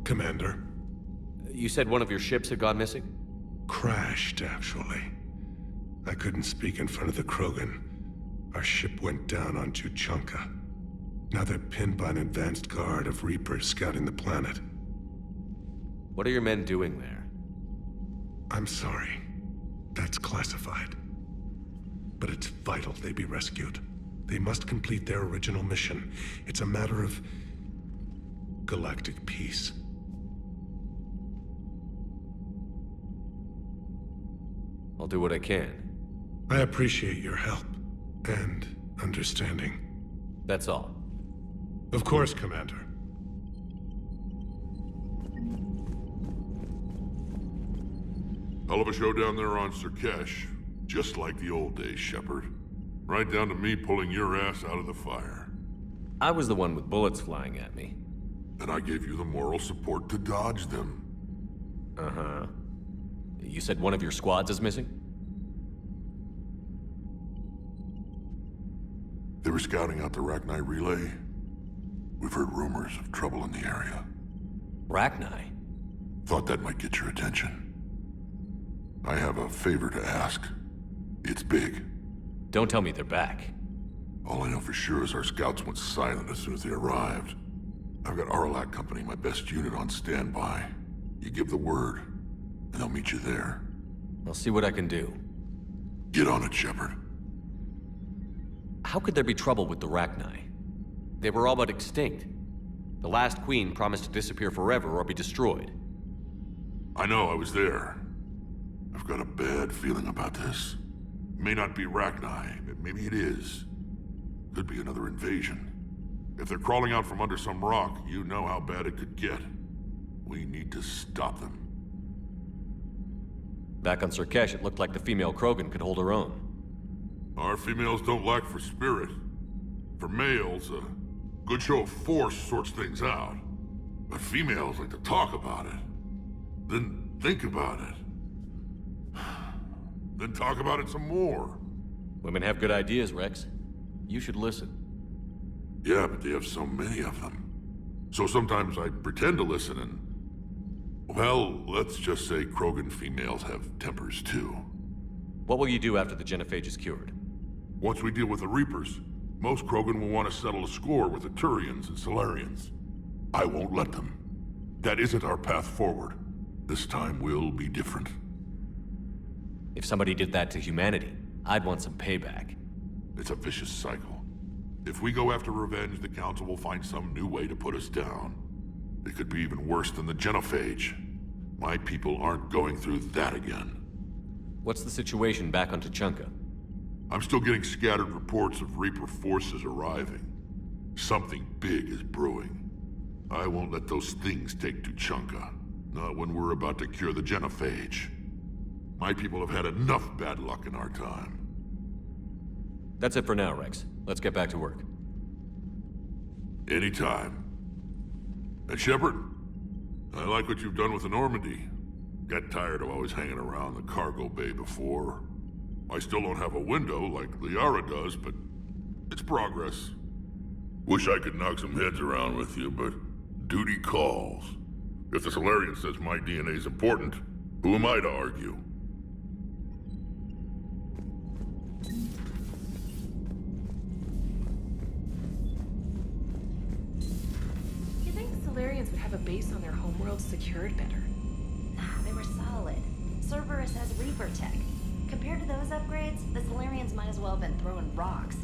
Commander. You said one of your ships had gone missing? Crashed, actually. I couldn't speak in front of the Krogan. Our ship went down on Tuchanka. Now they're pinned by an advanced guard of Reapers scouting the planet. What are your men doing there? I'm sorry. That's classified. But it's vital they be rescued. They must complete their original mission. It's a matter of galactic peace. I'll do what I can. I appreciate your help and understanding. That's all. Of course, Commander. Hell of a show down there on Surkesh. Just like the old days, Shepard. Right down to me pulling your ass out of the fire. I was the one with bullets flying at me. And I gave you the moral support to dodge them. Uh-huh. You said one of your squads is missing? They were scouting out the Rachni relay. We've heard rumors of trouble in the area. Rachni? Thought that might get your attention. I have a favor to ask. It's big. Don't tell me they're back. All I know for sure is our scouts went silent as soon as they arrived. I've got Aralak Company, my best unit, on standby. You give the word, and they'll meet you there. I'll see what I can do. Get on it, Shepard. How could there be trouble with the Rachni? They were all but extinct. The last queen promised to disappear forever or be destroyed. I know, I was there. I've got a bad feeling about this. May not be Rachni, but maybe it is. Could be another invasion. If they're crawling out from under some rock, you know how bad it could get. We need to stop them. Back on Surkesh, it looked like the female Krogan could hold her own. Our females don't lack for spirit. For males, a good show of force sorts things out. But females like to talk about it. Then think about it. Then talk about it some more. Women have good ideas, Rex. You should listen. Yeah, but they have so many of them. So sometimes I pretend to listen and... Well, let's just say Krogan females have tempers too. What will you do after the genophage is cured? Once we deal with the Reapers, most Krogan will want to settle a score with the Turians and Solarians. I won't let them. That isn't our path forward. This time will be different. If somebody did that to humanity, I'd want some payback. It's a vicious cycle. If we go after revenge, the Council will find some new way to put us down. It could be even worse than the genophage. My people aren't going through that again. What's the situation back on Tuchanka? I'm still getting scattered reports of Reaper forces arriving. Something big is brewing. I won't let those things take Tuchanka. Not when we're about to cure the genophage. My people have had enough bad luck in our time. That's it for now, Rex. Let's get back to work. Anytime. And Shepard, I like what you've done with the Normandy. Got tired of always hanging around the cargo bay before. I still don't have a window like Liara does, but it's progress. Wish I could knock some heads around with you, but duty calls. If the Solarian says my DNA's important, who am I to argue? You think Solarians would have a base on their homeworld secured better? Nah, they were solid. Cerberus has Reaper tech. Compared to those upgrades, the Solarians might as well have been throwing rocks.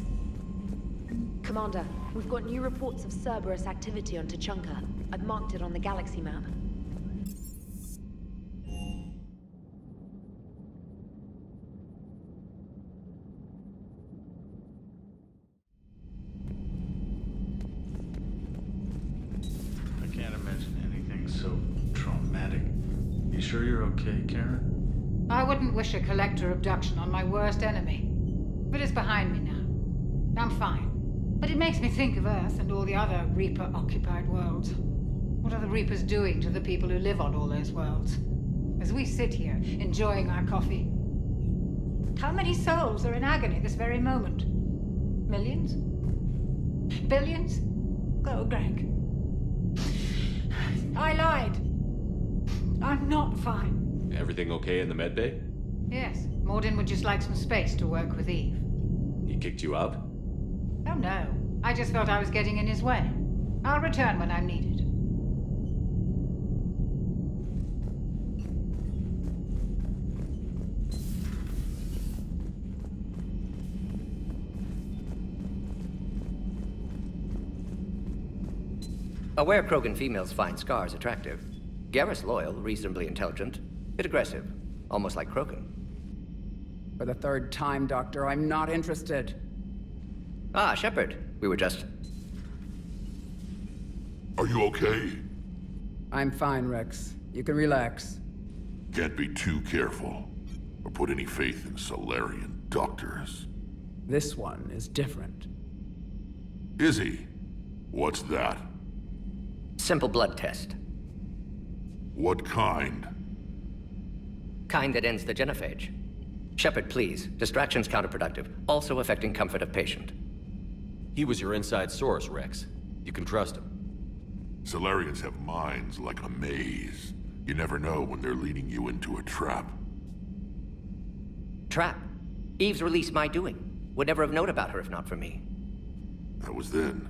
Commander, we've got new reports of Cerberus activity on Tuchanka. I've marked it on the galaxy map. I can't imagine anything so traumatic. You sure you're okay, Karen? I wouldn't wish a collector abduction on my worst enemy. But it's behind me now. I'm fine. But it makes me think of Earth and all the other Reaper-occupied worlds. What are the Reapers doing to the people who live on all those worlds? As we sit here, enjoying our coffee. How many souls are in agony this very moment? Millions? Billions? Oh, Greg. I lied. I'm not fine. Everything okay in the medbay? Yes, Mordin would just like some space to work with Eve. He kicked you out? Oh no, I just felt I was getting in his way. I'll return when I'm needed. Aware Krogan females find scars attractive. Garrus loyal, reasonably intelligent, bit aggressive, almost like Krogan. For the third time, Doctor, I'm not interested. Ah, Shepard. We were just... Are you okay? I'm fine, Rex. You can relax. Can't be too careful, or put any faith in Solarian doctors. This one is different. Is he? What's that? Simple blood test. What kind? Kind that ends the genophage. Shepard, please. Distraction's counterproductive, also affecting comfort of patient. He was your inside source, Rex. You can trust him. Solarians have minds like a maze. You never know when they're leading you into a trap. Trap. Eve's release my doing. Would never have known about her if not for me. That was then.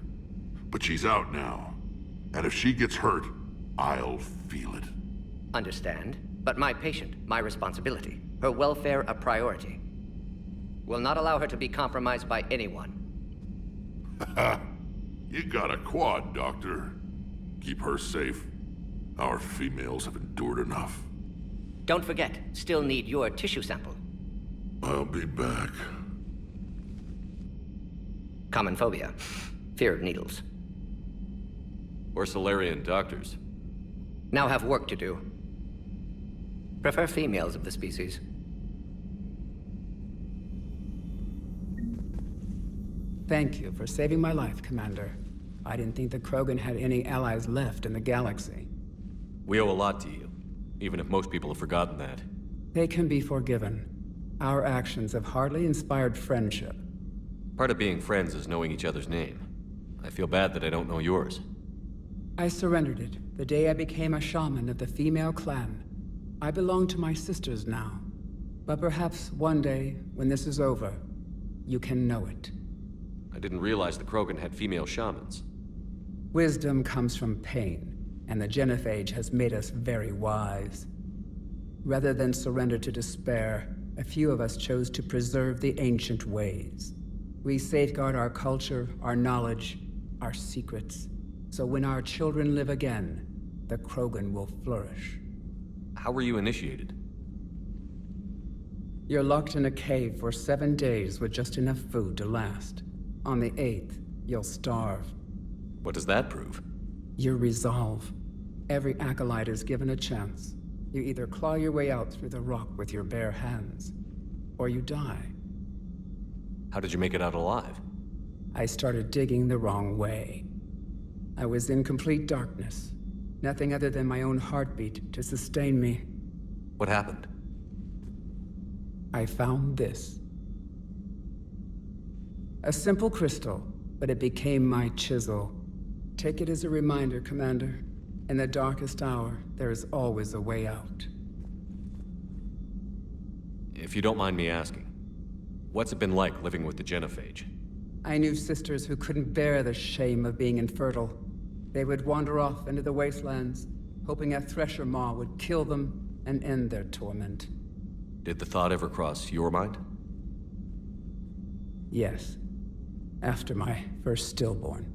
But she's out now. And if she gets hurt, I'll feel it. Understand. But my patient, my responsibility. Her welfare a priority. Will not allow her to be compromised by anyone. You got a quad, Doctor. Keep her safe. Our females have endured enough. Don't forget, still need your tissue sample. I'll be back. Common phobia. Fear of needles. Or Solarian doctors. Now have work to do. Prefer females of the species. Thank you for saving my life, Commander. I didn't think the Krogan had any allies left in the galaxy. We owe a lot to you, even if most people have forgotten that. They can be forgiven. Our actions have hardly inspired friendship. Part of being friends is knowing each other's name. I feel bad that I don't know yours. I surrendered it the day I became a shaman of the female clan. I belong to my sisters now. But perhaps one day, when this is over, you can know it. I didn't realize the Krogan had female shamans. Wisdom comes from pain, and the genophage has made us very wise. Rather than surrender to despair, a few of us chose to preserve the ancient ways. We safeguard our culture, our knowledge, our secrets. So when our children live again, the Krogan will flourish. How were you initiated? You're locked in a cave for 7 days with just enough food to last. On the 8th, you'll starve. What does that prove? Your resolve. Every acolyte is given a chance. You either claw your way out through the rock with your bare hands, or you die. How did you make it out alive? I started digging the wrong way. I was in complete darkness. Nothing other than my own heartbeat to sustain me. What happened? I found this. A simple crystal, but it became my chisel. Take it as a reminder, Commander. In the darkest hour, there is always a way out. If you don't mind me asking, what's it been like living with the genophage? I knew sisters who couldn't bear the shame of being infertile. They would wander off into the wastelands, hoping a Thresher Maw would kill them and end their torment. Did the thought ever cross your mind? Yes. After my first stillborn.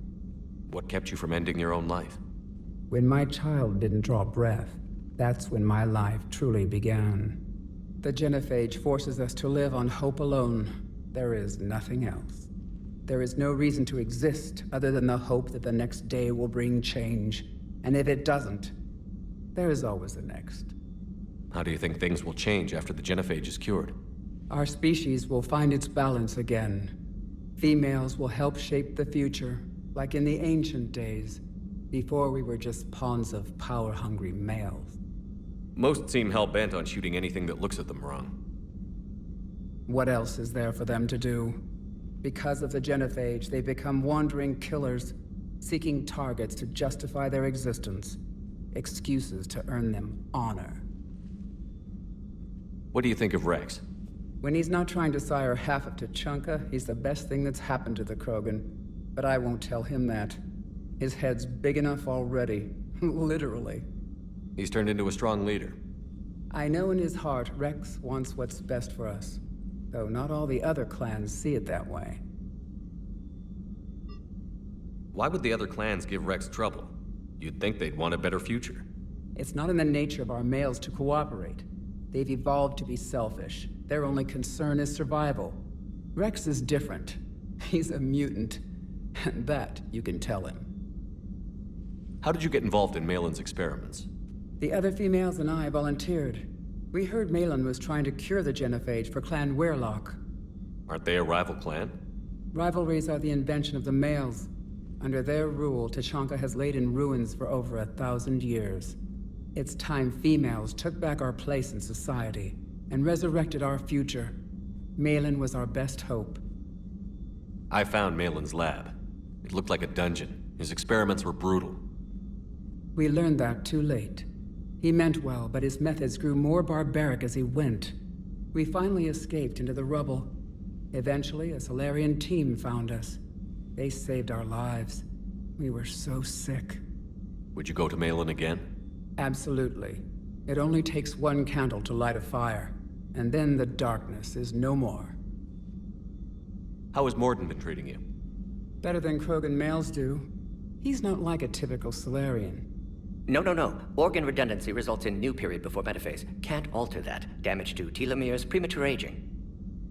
What kept you from ending your own life? When my child didn't draw breath, that's when my life truly began. The genophage forces us to live on hope alone. There is nothing else. There is no reason to exist other than the hope that the next day will bring change. And if it doesn't, there is always the next. How do you think things will change after the genophage is cured? Our species will find its balance again. Females will help shape the future, like in the ancient days, before we were just pawns of power-hungry males. Most seem hell-bent on shooting anything that looks at them wrong. What else is there for them to do? Because of the genophage, they become wandering killers, seeking targets to justify their existence. excuses to earn them honor. What do you think of Rex? When he's not trying to sire half of Tuchanka, he's the best thing that's happened to the Krogan. But I won't tell him that. His head's big enough already. Literally. He's turned into a strong leader. I know in his heart Rex wants what's best for us. Though not all the other clans see it that way. Why would the other clans give Rex trouble? You'd think they'd want a better future. It's not in the nature of our males to cooperate. They've evolved to be selfish. Their only concern is survival. Rex is different. He's a mutant. And that you can tell him. How did you get involved in Malin's experiments? The other females and I volunteered. We heard Malin was trying to cure the genophage for Clan Weirlock. Aren't they a rival clan? Rivalries are the invention of the males. Under their rule, Tuchanka has laid in ruins for over 1,000 years. It's time females took back our place in society and resurrected our future. Malin was our best hope. I found Malin's lab. It looked like a dungeon. His experiments were brutal. We learned that too late. He meant well, but his methods grew more barbaric as he went. We finally escaped into the rubble. Eventually, a Solarian team found us. They saved our lives. We were so sick. Would you go to Malin again? Absolutely. It only takes one candle to light a fire, and then the darkness is no more. How has Mordin been treating you? Better than Krogan males do. He's not like a typical Solarian. No. Organ redundancy results in new period before metaphase. Can't alter that. Damage to telomeres, premature aging.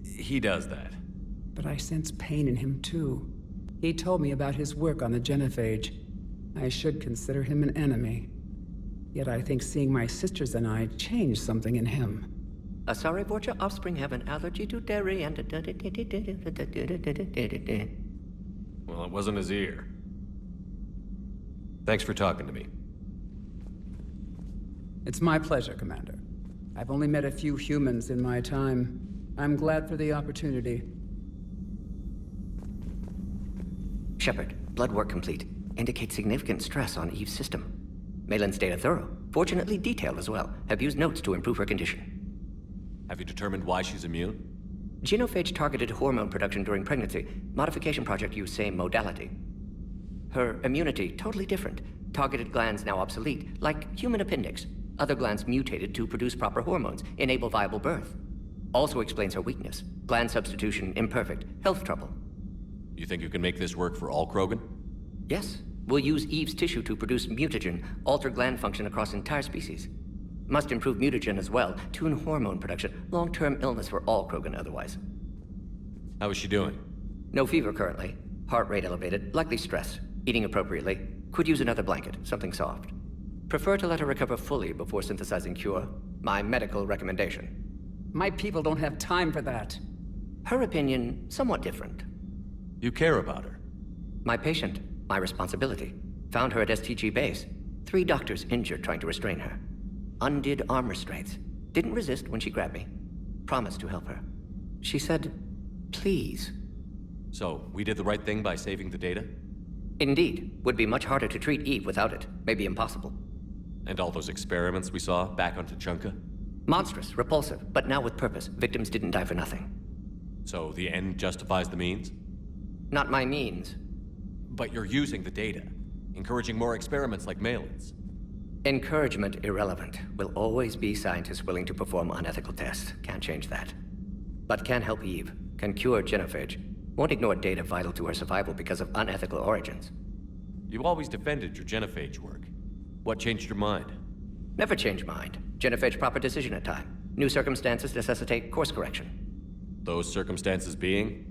He does that. But I sense pain in him too. He told me about his work on the genophage. I should consider him an enemy. Yet I think seeing my sisters and I changed something in him. Asari Vorcha offspring have an allergy to dairy and... Well, it wasn't his ear. Thanks for talking to me. It's my pleasure, Commander. I've only met a few humans in my time. I'm glad for the opportunity. Shepard, blood work complete. Indicates significant stress on Eve's system. Malin's data thorough. Fortunately detailed as well. Have used notes to improve her condition. Have you determined why she's immune? Genophage targeted hormone production during pregnancy. Modification project used same modality. Her immunity, totally different. Targeted glands now obsolete, like human appendix. Other glands mutated to produce proper hormones, enable viable birth. Also explains her weakness. Gland substitution imperfect. Health trouble. You think you can make this work for all Krogan? Yes. We'll use Eve's tissue to produce mutagen, alter gland function across entire species. Must improve mutagen as well, tune hormone production. Long-term illness for all Krogan otherwise. How is she doing? No fever currently. Heart rate elevated, likely stress. Eating appropriately. Could use another blanket, something soft. Prefer to let her recover fully before synthesizing cure. My medical recommendation. My people don't have time for that. Her opinion, somewhat different. You care about her. My patient, my responsibility. Found her at STG base. 3 doctors injured trying to restrain her. Undid arm restraints. Didn't resist when she grabbed me. Promised to help her. She said, please. So, we did the right thing by saving the data? Indeed. Would be much harder to treat Eve without it. Maybe impossible. And all those experiments we saw back on Tuchanka? Monstrous, repulsive, but now with purpose. Victims didn't die for nothing. So the end justifies the means? Not my means. But you're using the data, encouraging more experiments like Malin's. Encouragement irrelevant. Will always be scientists willing to perform unethical tests. Can't change that. But can help Eve. Can cure genophage. Won't ignore data vital to her survival because of unethical origins. You've always defended your genophage work. What changed your mind? Never change mind. Genophage proper decision at time. New circumstances necessitate course correction. Those circumstances being?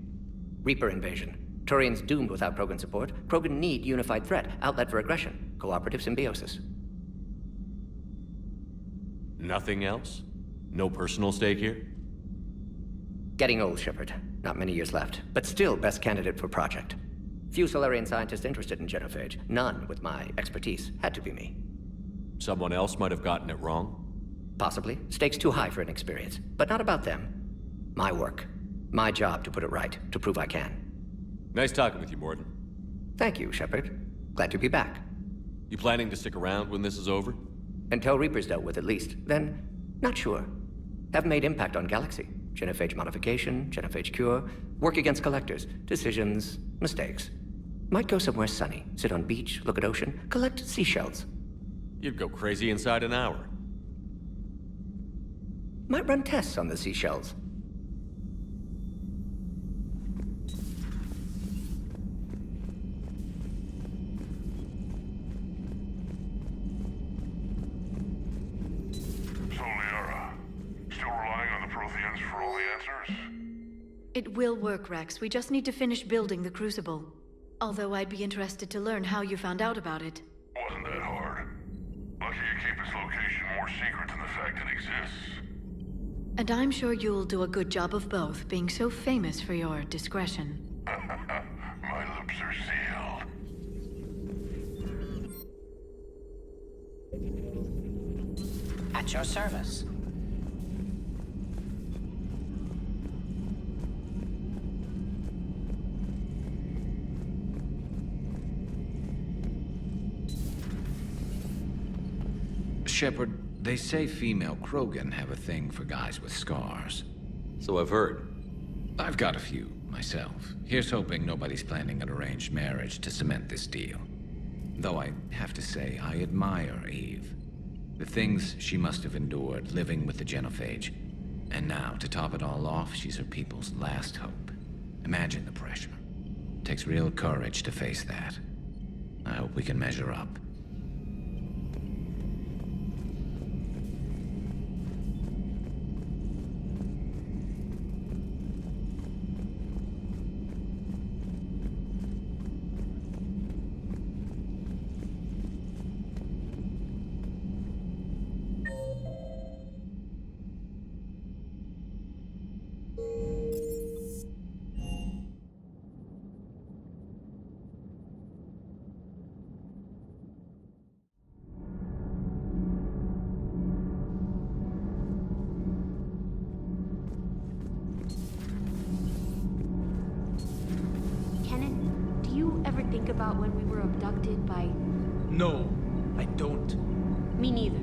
Reaper invasion. Turians doomed without Krogan support. Krogan need unified threat. Outlet for aggression. Cooperative symbiosis. Nothing else? No personal stake here? Getting old, Shepard. Not many years left. But still best candidate for project. Few Solarian scientists interested in genophage. None with my expertise. Had to be me. Someone else might have gotten it wrong? Possibly. Stakes too high for inexperience. But not about them. My work. My job to put it right. To prove I can. Nice talking with you, Mordin. Thank you, Shepard. Glad to be back. You planning to stick around when this is over? Until Reaper's dealt with, at least. Then, not sure. Haven't made impact on Galaxy. Genophage modification, genophage cure, work against collectors, decisions, mistakes. Might go somewhere sunny, sit on beach, look at ocean, collect seashells. You'd go crazy inside an hour. Might run tests on the seashells. So, Liara, still relying on the Protheans for all the answers? It will work, Rex. We just need to finish building the Crucible. Although I'd be interested to learn how you found out about it. Wasn't that hard. Lucky you keep its location more secret than the fact it exists. And I'm sure you'll do a good job of both, being so famous for your discretion. My lips are sealed. At your service. Shepard, they say female Krogan have a thing for guys with scars. So I've heard. I've got a few, myself. Here's hoping nobody's planning an arranged marriage to cement this deal. Though I have to say, I admire Eve. The things she must have endured living with the Genophage. And now, to top it all off, she's her people's last hope. Imagine the pressure. Takes real courage to face that. I hope we can measure up. Kenan, do you ever think about when we were abducted by... No, I don't. Me neither.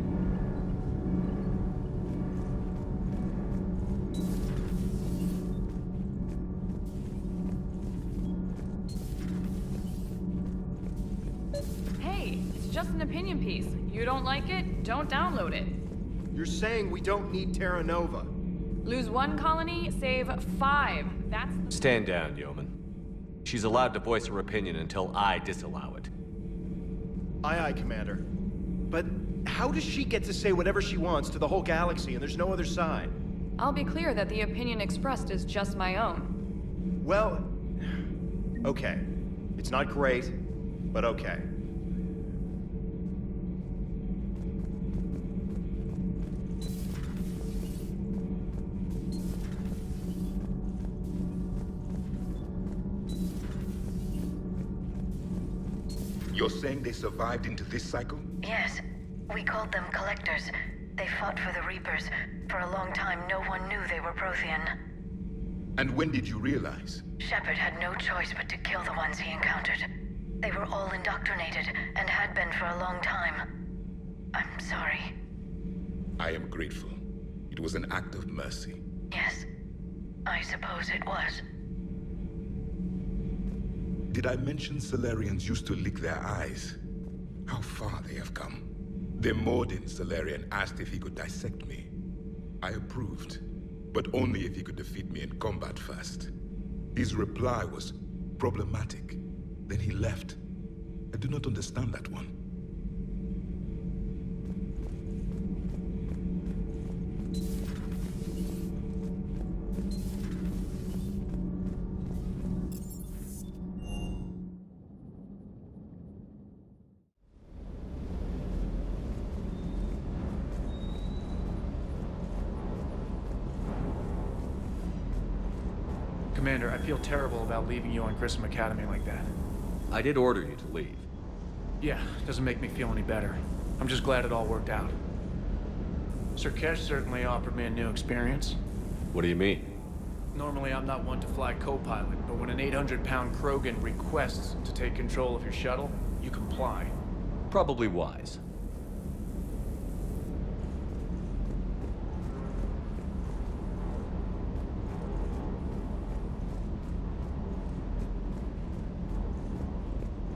Hey, it's just an opinion piece. You don't like it? Don't download it. You're saying we don't need Terra Nova. Lose one colony, save 5. That's... Stand down, Yeoman. She's allowed to voice her opinion until I disallow it. Aye, aye, Commander. But how does she get to say whatever she wants to the whole galaxy and there's no other side? I'll be clear that the opinion expressed is just my own. Well, okay. It's not great, but okay. You're saying they survived into this cycle? Yes. We called them Collectors. They fought for the Reapers. For a long time, no one knew they were Prothean. And when did you realize? Shepard had no choice but to kill the ones he encountered. They were all indoctrinated, and had been for a long time. I'm sorry. I am grateful. It was an act of mercy. Yes. I suppose it was. Did I mention Salarians used to lick their eyes? How far they have come. The Mordin Salarian asked if he could dissect me. I approved, but only if he could defeat me in combat first. His reply was problematic. Then he left. I do not understand that one. Commander, I feel terrible about leaving you on Grissom Academy like that. I did order you to leave. Yeah, doesn't make me feel any better. I'm just glad it all worked out. Sir Kesh certainly offered me a new experience. What do you mean? Normally I'm not one to fly co-pilot, but when an 800-pound Krogan requests to take control of your shuttle, you comply. Probably wise.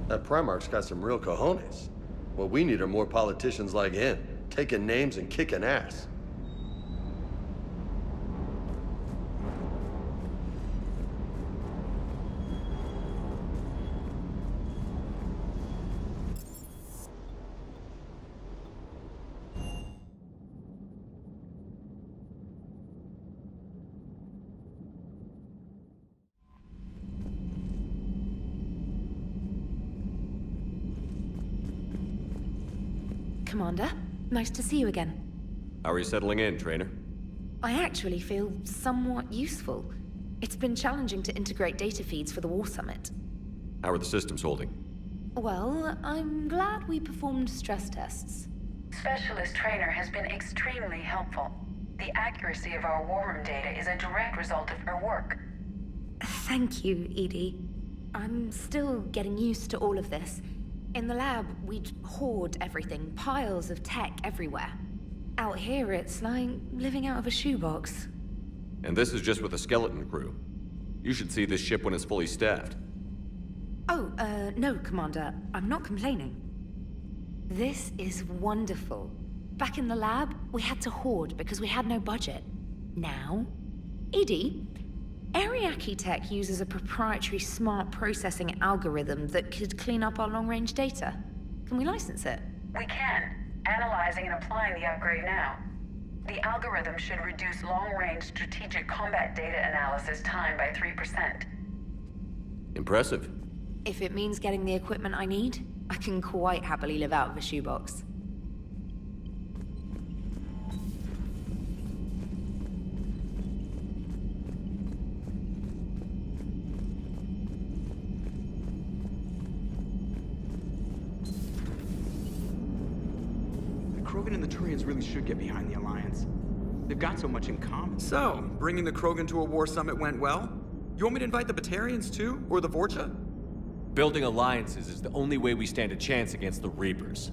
That Primarch's got some real cojones. What we need are more politicians like him, taking names and kicking ass. Commander, nice to see you again. How are you settling in, Trainer? I actually feel somewhat useful. It's been challenging to integrate data feeds for the War Summit. How are the systems holding? Well, I'm glad we performed stress tests. Specialist Trainer has been extremely helpful. The accuracy of our war room data is a direct result of her work. Thank you, Edie. I'm still getting used to all of this. In the lab, we'd hoard everything, piles of tech everywhere. Out here, it's like living out of a shoebox. And this is just with a skeleton crew. You should see this ship when it's fully staffed. Oh, no, Commander. I'm not complaining. This is wonderful. Back in the lab, we had to hoard because we had no budget. Now, Edie, Ariake Tech uses a proprietary smart processing algorithm that could clean up our long-range data. Can we license it? We can. Analyzing and applying the upgrade now. The algorithm should reduce long-range strategic combat data analysis time by 3%. Impressive. If it means getting the equipment I need, I can quite happily live out of a shoebox. Krogan and the Turians really should get behind the Alliance. They've got so much in common. So, bringing the Krogan to a war summit went well? You want me to invite the Batarians too? Or the Vorcha? Building alliances is the only way we stand a chance against the Reapers.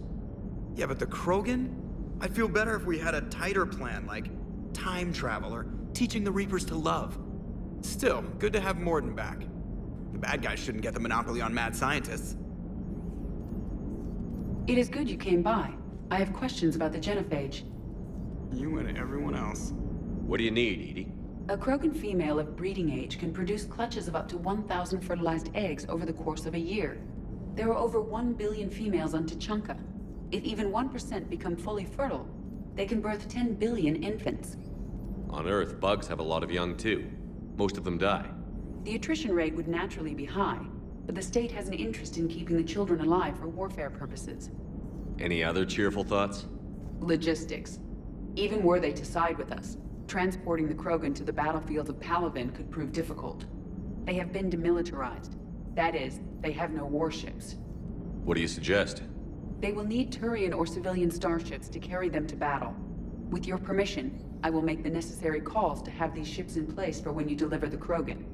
Yeah, but the Krogan? I'd feel better if we had a tighter plan, like time travel or teaching the Reapers to love. Still, good to have Mordin back. The bad guys shouldn't get the monopoly on mad scientists. It is good you came by. I have questions about the genophage. You and everyone else. What do you need, Edie? A Krogan female of breeding age can produce clutches of up to 1,000 fertilized eggs over the course of a year. There are over 1 billion females on Tuchanka. If even 1% become fully fertile, they can birth 10 billion infants. On Earth, bugs have a lot of young too. Most of them die. The attrition rate would naturally be high, but the state has an interest in keeping the children alive for warfare purposes. Any other cheerful thoughts? Logistics. Even were they to side with us, transporting the Krogan to the battlefield of Palaven could prove difficult. They have been demilitarized. That is, they have no warships. What do you suggest? They will need Turian or civilian starships to carry them to battle. With your permission, I will make the necessary calls to have these ships in place for when you deliver the Krogan.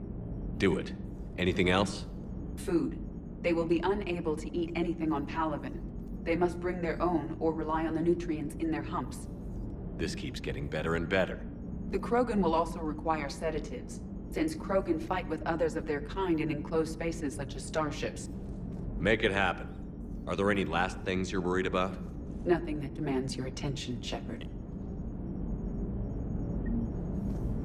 Do it. Anything else? Food. They will be unable to eat anything on Palaven. They must bring their own or rely on the nutrients in their humps. This keeps getting better and better. The Krogan will also require sedatives, since Krogan fight with others of their kind in enclosed spaces such as starships. Make it happen. Are there any last things you're worried about? Nothing that demands your attention, Shepard.